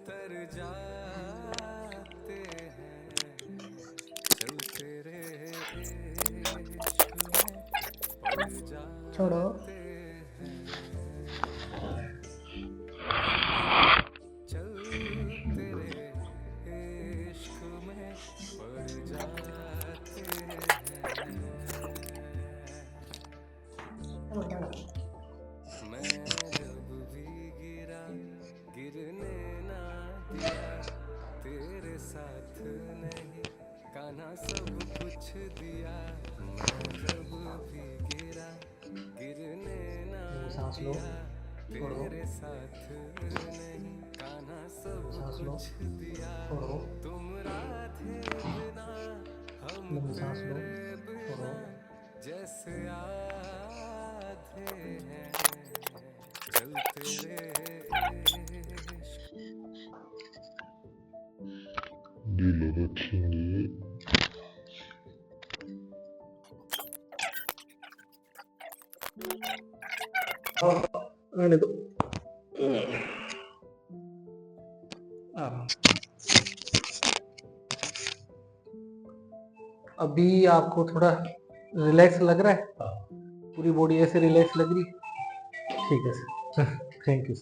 तर जाते हैं, चलते रे इश्क में पड़ छोड़ो। जाते हैं, चलते रे इश्क में पड़ जाते हैं। मैं जब भी गिरा, गिरने ना दिया, तेरे साथ नहीं कान्हा सब कुछ दिया। मैं जब भी गिरा, गिरने ना सांस लो, दिया, छोड़ो। तेरे साथ नहीं कान्हा सब सांस लो, कुछ दिया। छोड़ो। तुम राधे बिना, हम लंबी सांस लो, तेरे छोड़ो। बिना जैसे आधे हैं, चलते रे इश्क। दिल रखेंगे। आने दो। अभी आपको थोड़ा रिलैक्स लग रहा है? पूरी बॉडी ऐसे रिलैक्स लग रही है? ठीक है सर, थैंक यू।